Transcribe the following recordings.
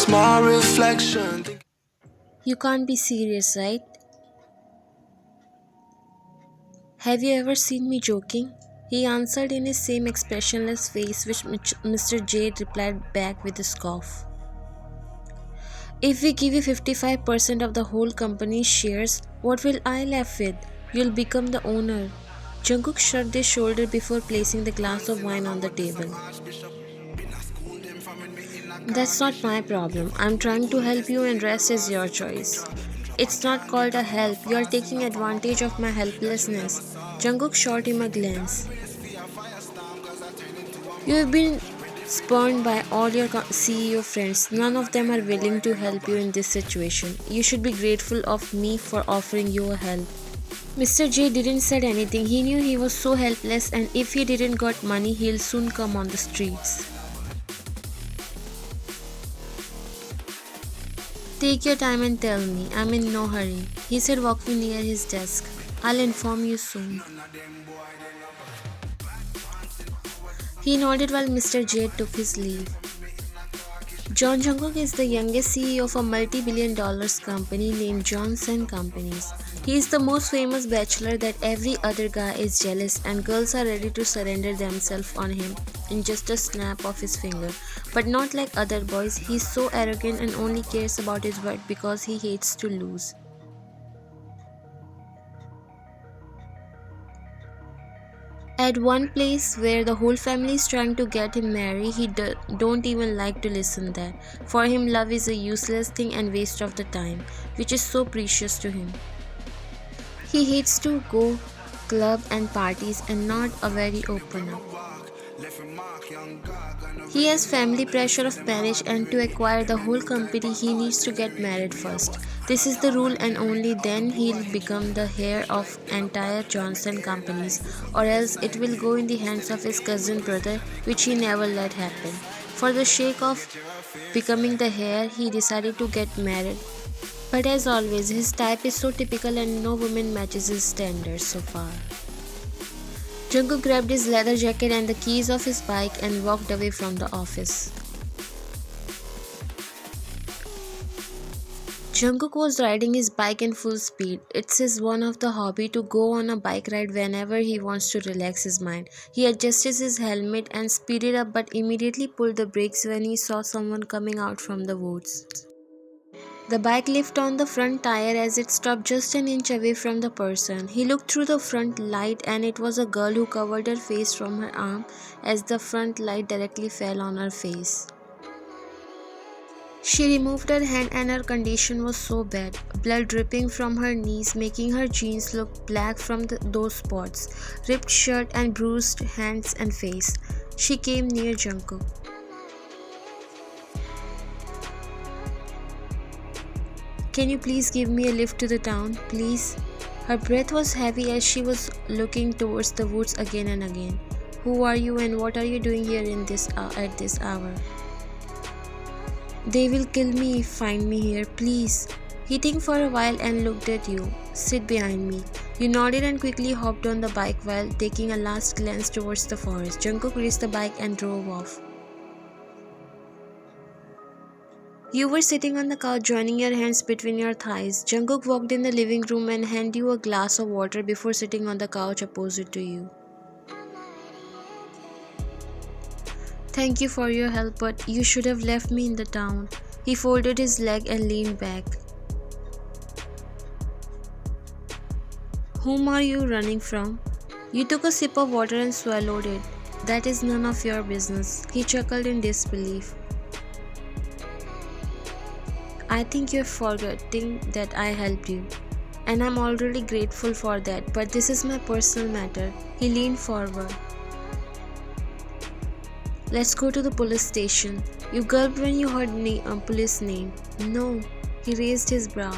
just my reflection. You can't be serious, right? Have you ever seen me joking? He answered in his same expressionless face, which Mr. Jade replied back with a scoff. If we give you 55% of the whole company's shares, what will I left with? You'll become the owner. Jungkook shrugged his shoulder before placing the glass of wine on the table. That's not my problem. I'm trying to help you and rest is your choice. It's not called a help. You're taking advantage of my helplessness. Jungkook shot him a glance. You've been spurned by all your CEO friends. None of them are willing to help you in this situation. You should be grateful of me for offering you a help. Mr. J didn't say anything. He knew he was so helpless and if he didn't got money, he'll soon come on the streets. Take your time and tell me. I'm in no hurry, he said, walking near his desk. I'll inform you soon. He nodded while Mr. J took his leave. John Jungkook is the youngest CEO of a multi-billion dollars company named Johnson Companies. He is the most famous bachelor that every other guy is jealous and girls are ready to surrender themselves on him in just a snap of his finger. But not like other boys, he is so arrogant and only cares about his word because he hates to lose. At one place where the whole family is trying to get him married, he don't even like to listen there. For him, love is a useless thing and waste of the time, which is so precious to him. He hates to go club and parties and not a very open up. He has family pressure of marriage and to acquire the whole company he needs to get married first. This is the rule and only then he'll become the heir of entire Johnson companies or else it will go in the hands of his cousin brother which he never let happen. For the sake of becoming the heir he decided to get married. But as always his type is so typical and no woman matches his standards so far. Jungkook grabbed his leather jacket and the keys of his bike and walked away from the office. Jungkook was riding his bike in full speed. It's his one of the hobby to go on a bike ride whenever he wants to relax his mind. He adjusted his helmet and speeded up but immediately pulled the brakes when he saw someone coming out from the woods. The bike lifted on the front tire as it stopped just an inch away from the person. He looked through the front light and it was a girl who covered her face from her arm as the front light directly fell on her face. She removed her hand and her condition was so bad, blood dripping from her knees making her jeans look black from those spots, ripped shirt and bruised hands and face. She came near Jungkook. Can you please give me a lift to the town, please? Her breath was heavy as she was looking towards the woods again and again. Who are you and what are you doing here at this hour? They will kill me if find me here, please. He think for a while and looked at you. Sit behind me. You nodded and quickly hopped on the bike while taking a last glance towards the forest. Jungkook reached the bike and drove off. You were sitting on the couch joining your hands between your thighs. Jungkook walked in the living room and handed you a glass of water before sitting on the couch opposite to you. Thank you for your help, but you should have left me in the town. He folded his leg and leaned back. Whom are you running from? You took a sip of water and swallowed it. That is none of your business. He chuckled in disbelief. I think you're forgetting that I helped you. And I'm already grateful for that, but this is my personal matter. He leaned forward. Let's go to the police station. You gulped when you heard police name. No. He raised his brow.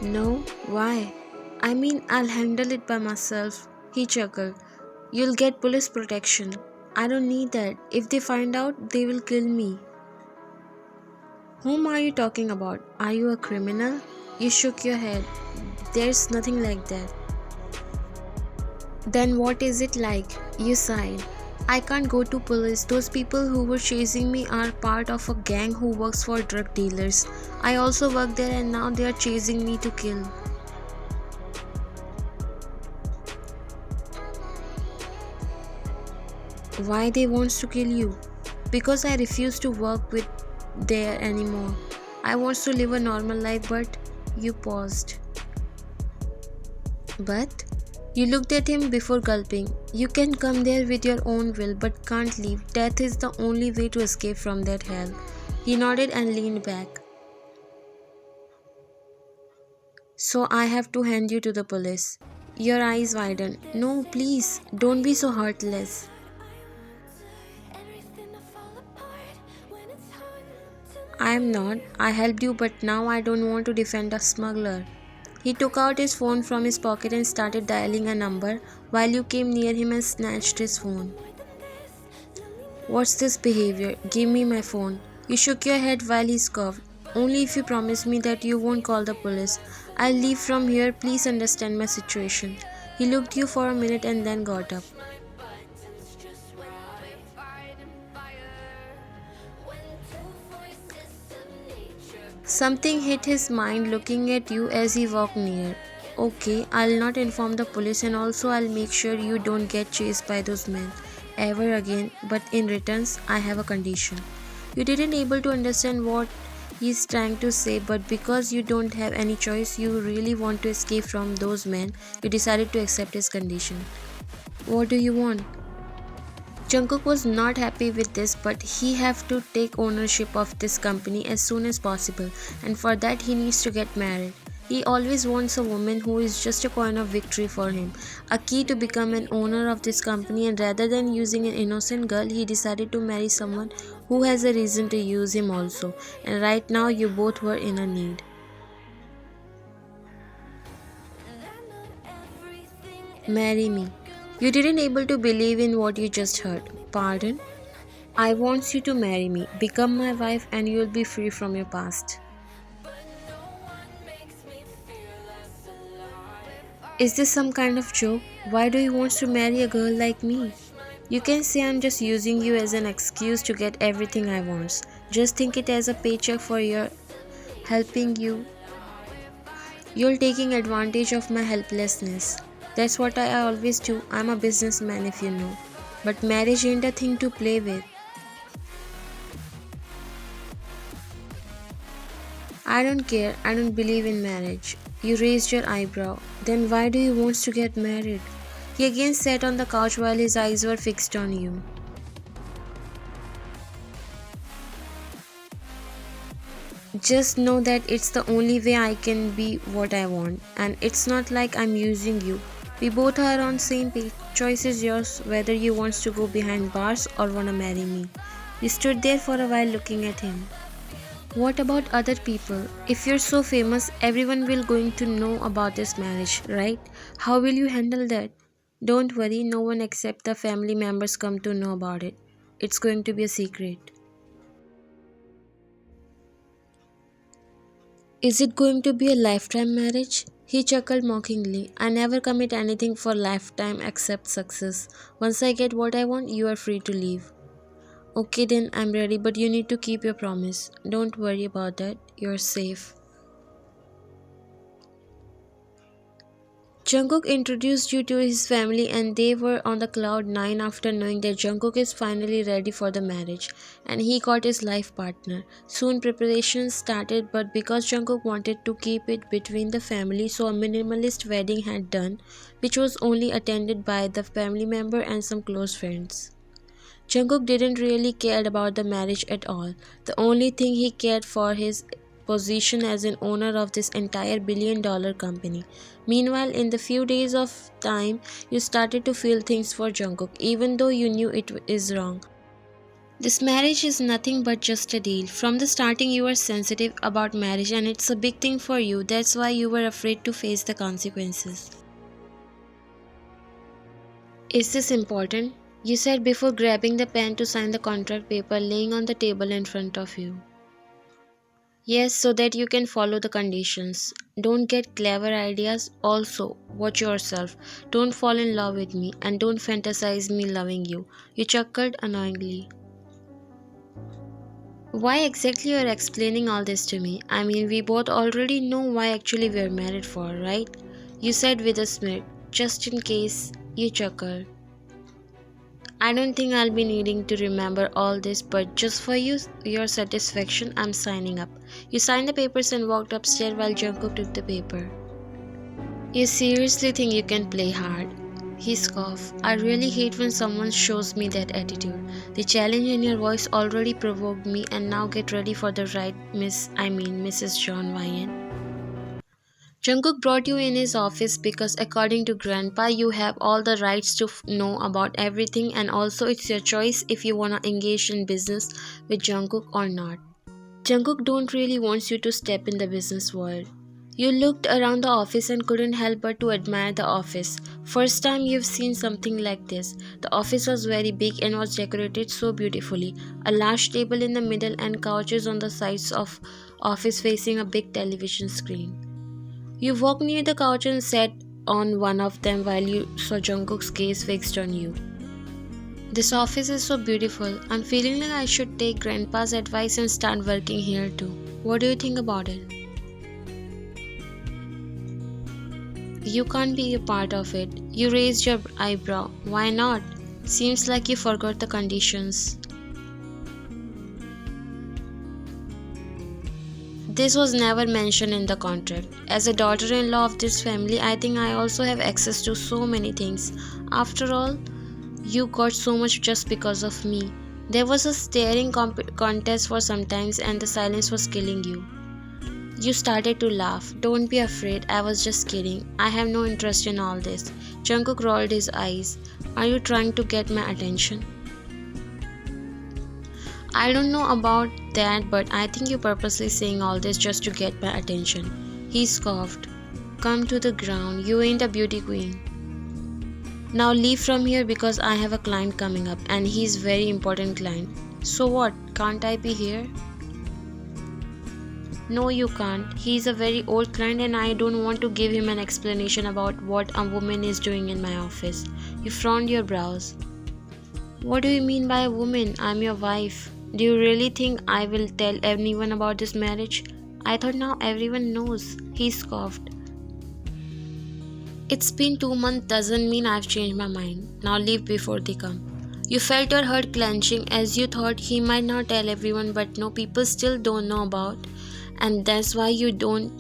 No? Why? I mean, I'll handle it by myself. He chuckled. You'll get police protection. I don't need that. If they find out, they will kill me. Whom are you talking about? Are you a criminal? You shook your head. There's nothing like that. Then what is it like? You sighed. I can't go to police. Those people who were chasing me are part of a gang who works for drug dealers. I also work there and now they are chasing me to kill. Why they wants to kill you? Because I refuse to work with there anymore. I wants to live a normal life, but you paused. But you looked at him before gulping. You can come there with your own will but can't leave. Death is the only way to escape from that hell. He nodded and leaned back. So I have to hand you to the police. Your eyes widen. No, please, don't be so heartless. I am not. I helped you, but now I don't want to defend a smuggler. He took out his phone from his pocket and started dialing a number while you came near him and snatched his phone. What's this behavior? Give me my phone. You shook your head while he scoffed. Only if you promise me that you won't call the police. I'll leave from here. Please understand my situation. He looked at you for a minute and then got up. Something hit his mind looking at you as he walked near. Okay, I'll not inform the police and also I'll make sure you don't get chased by those men ever again, but in returns I have a condition. You didn't able to understand what he's trying to say, but because you don't have any choice, you really want to escape from those men, you decided to accept his condition. What do you want? Jungkook was not happy with this, but he have to take ownership of this company as soon as possible, and for that he needs to get married. He always wants a woman who is just a coin of victory for him, a key to become an owner of this company, and rather than using an innocent girl, he decided to marry someone who has a reason to use him also, and right now you both were in a need. Marry me. You didn't able to believe in what you just heard. Pardon? I want you to marry me, become my wife, and you'll be free from your past. Is this some kind of joke? Why do you want to marry a girl like me? You can say I'm just using you as an excuse to get everything I want. Just think it as a paycheck for your helping you. You're taking advantage of my helplessness. That's what I always do. I'm a businessman if you know. But marriage ain't a thing to play with. I don't care. I don't believe in marriage. You raised your eyebrow. Then why do you want to get married? He again sat on the couch while his eyes were fixed on you. Just know that it's the only way I can be what I want. And it's not like I'm using you. We both are on same page. Choice is yours whether you want to go behind bars or wanna marry me. You stood there for a while looking at him. What about other people? If you're so famous, everyone will going to know about this marriage, right? How will you handle that? Don't worry, no one except the family members come to know about it. It's going to be a secret. Is it going to be a lifetime marriage? He chuckled mockingly. I never commit anything for lifetime except success. Once I get what I want, you are free to leave. Okay then, I'm ready, but you need to keep your promise. Don't worry about that, you're safe. Jungkook introduced you to his family and they were on the cloud 9 after knowing that Jungkook is finally ready for the marriage and he got his life partner. Soon preparations started, but because Jungkook wanted to keep it between the family, so a minimalist wedding had done, which was only attended by the family member and some close friends. Jungkook didn't really care about the marriage at all. The only thing he cared for his position as an owner of this entire billion-dollar company. Meanwhile, in the few days of time, you started to feel things for Jungkook, even though you knew it is wrong. This marriage is nothing but just a deal. From the starting, you were sensitive about marriage and it's a big thing for you. That's why you were afraid to face the consequences. Is this important? You said before grabbing the pen to sign the contract paper laying on the table in front of you. Yes, so that you can follow the conditions. Don't get clever ideas. Also, watch yourself. Don't fall in love with me and don't fantasize me loving you. You chuckled annoyingly. Why exactly you're explaining all this to me? I mean, we both already know why actually we're married for, right? You said with a smirk, just in case, you chuckled. I don't think I'll be needing to remember all this, but just for your satisfaction, I'm signing up. You signed the papers and walked upstairs while Jungkook took the paper. You seriously think you can play hard? He scoffed. I really hate when someone shows me that attitude. The challenge in your voice already provoked me, and now get ready for the right, Mrs. John Wyan. Jungkook brought you in his office because, according to Grandpa, you have all the rights to know about everything, and also it's your choice if you wanna engage in business with Jungkook or not. Jungkook don't really wants you to step in the business world. You looked around the office and couldn't help but to admire the office. First time you've seen something like this. The office was very big and was decorated so beautifully. A large table in the middle and couches on the sides of office facing a big television screen. You walked near the couch and sat on one of them while you saw Jungkook's gaze fixed on you. This office is so beautiful. I'm feeling like I should take Grandpa's advice and start working here too. What do you think about it? You can't be a part of it. You raised your eyebrow. Why not? Seems like you forgot the conditions. This was never mentioned in the contract. As a daughter in law of this family, I think I also have access to so many things. After all, you got so much just because of me. There was a staring contest for some times, and the silence was killing you. You started to laugh. Don't be afraid, I was just kidding. I have no interest in all this. Jungkook rolled his eyes. Are you trying to get my attention? I don't know about that, but I think you're purposely saying all this just to get my attention. He scoffed. Come to the ground, you ain't a beauty queen. Now leave from here because I have a client coming up and he's very important client. So what? Can't I be here? No, you can't. He's a very old client and I don't want to give him an explanation about what a woman is doing in my office. You frowned your brows. What do you mean by a woman? I'm your wife. Do you really think I will tell anyone about this marriage? I thought now everyone knows. He scoffed. It's been 2 months doesn't mean I've changed my mind. Now leave before they come. You felt your heart clenching as you thought he might not tell everyone, but no, people still don't know about. And that's why you don't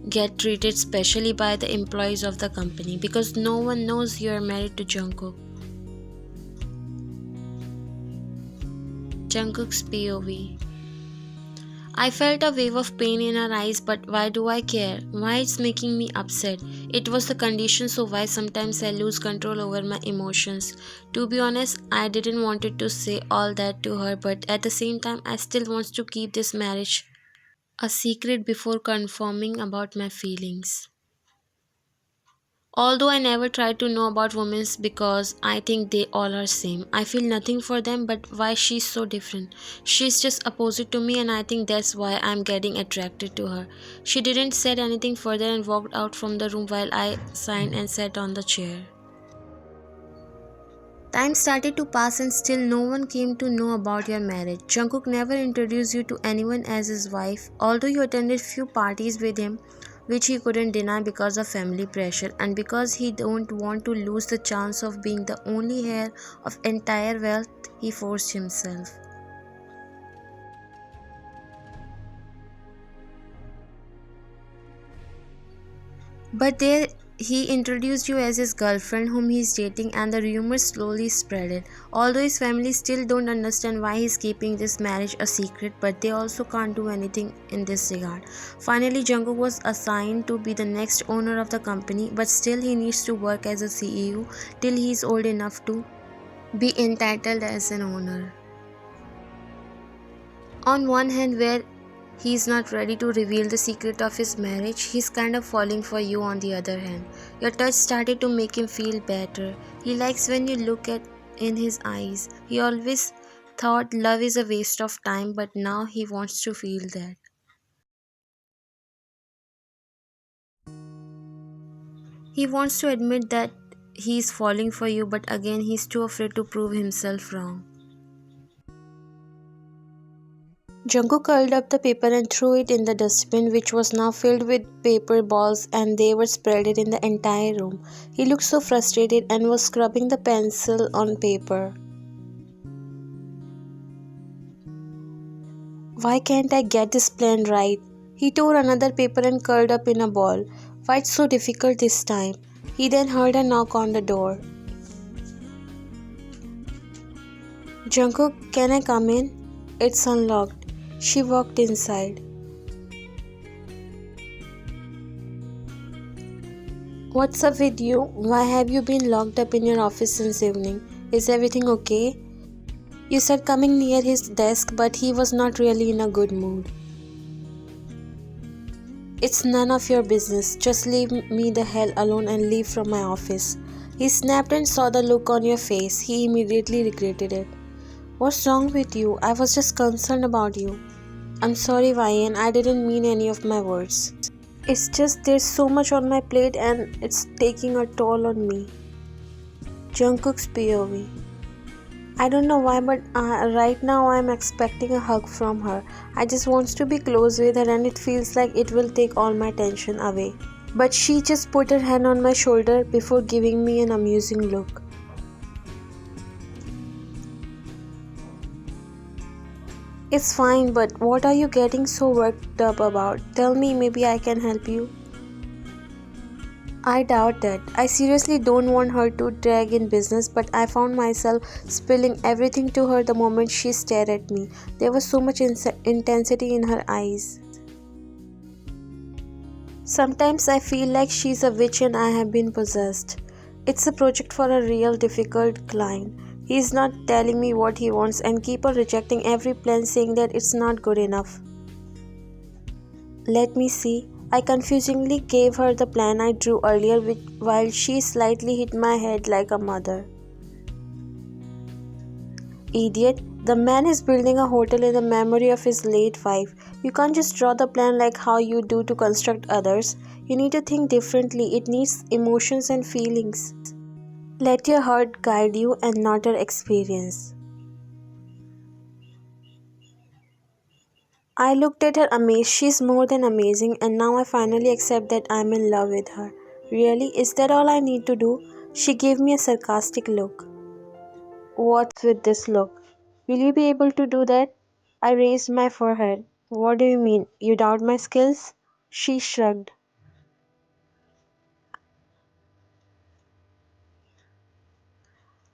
get treated specially by the employees of the company because no one knows you are married to Jungkook. Jungkook's POV. I felt a wave of pain in her eyes, but why do I care? Why it's making me upset? It was the condition, so why sometimes I lose control over my emotions. To be honest, I didn't wanted to say all that to her, but at the same time I still want to keep this marriage a secret before confirming about my feelings. Although I never try to know about women because I think they all are same. I feel nothing for them, but why she's so different? She's just opposite to me and I think that's why I'm getting attracted to her. She didn't say anything further and walked out from the room while I signed and sat on the chair. Time started to pass and still no one came to know about your marriage. Jungkook never introduced you to anyone as his wife, although you attended few parties with him, which he couldn't deny because of family pressure and because he don't want to lose the chance of being the only heir of entire wealth. He forced himself. But there he introduced you as his girlfriend whom he is dating and the rumors slowly spreaded. Although his family still don't understand why he's keeping this marriage a secret, but they also can't do anything in this regard. Finally, Jungkook was assigned to be the next owner of the company, but still he needs to work as a CEO till he is old enough to be entitled as an owner. On one hand, where he's not ready to reveal the secret of his marriage, he's kind of falling for you on the other hand. Your touch started to make him feel better. He likes when you look at in his eyes. He always thought love is a waste of time, but now he wants to feel that. He wants to admit that he's falling for you, but again, he's too afraid to prove himself wrong. Jungkook curled up the paper and threw it in the dustbin, which was now filled with paper balls, and they were spread in the entire room. He looked so frustrated and was scrubbing the pencil on paper. Why can't I get this plan right? He tore another paper and curled up in a ball. Why's so difficult this time? He then heard a knock on the door. Jungkook, can I come in? It's unlocked. She walked inside. What's up with you? Why have you been locked up in your office since evening? Is everything okay? You said coming near his desk, but he was not really in a good mood. It's none of your business. Just leave me the hell alone and leave from my office. He snapped and saw the look on your face. He immediately regretted it. What's wrong with you? I was just concerned about you. I'm sorry, Ryan. I didn't mean any of my words. It's just there's so much on my plate and it's taking a toll on me. Jungkook's POV. I don't know why, but right now I'm expecting a hug from her. I just wants to be close with her and it feels like it will take all my tension away. But she just put her hand on my shoulder before giving me an amusing look. It's fine, but what are you getting so worked up about? Tell me, maybe I can help you. I doubt that. I seriously don't want her to drag in business, but I found myself spilling everything to her the moment she stared at me. There was so much intensity in her eyes. Sometimes I feel like she's a witch and I have been possessed. It's a project for a real difficult client. He's not telling me what he wants and keep on rejecting every plan saying that it's not good enough. Let me see. I confusingly gave her the plan I drew earlier while she slightly hit my head like a mother. Idiot, the man is building a hotel in the memory of his late wife. You can't just draw the plan like how you do to construct others. You need to think differently. It needs emotions and feelings. Let your heart guide you and not your experience. I looked at her amazed. She's more than amazing, and now I finally accept that I'm in love with her. Really? Is that all I need to do? She gave me a sarcastic look. What's with this look? Will you be able to do that? I raised my forehead. What do you mean? You doubt my skills? She shrugged.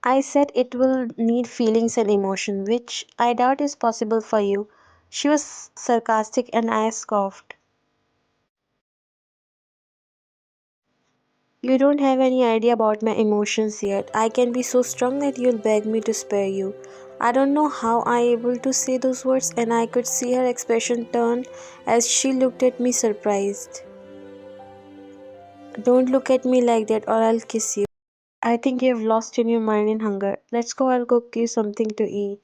I said it will need feelings and emotion, which I doubt is possible for you. She was sarcastic and I scoffed. You don't have any idea about my emotions yet. I can be so strong that you'll beg me to spare you. I don't know how I able to say those words and I could see her expression turn as she looked at me surprised. Don't look at me like that or I'll kiss you. I think you have lost in your mind in hunger. Let's go, I'll cook you something to eat.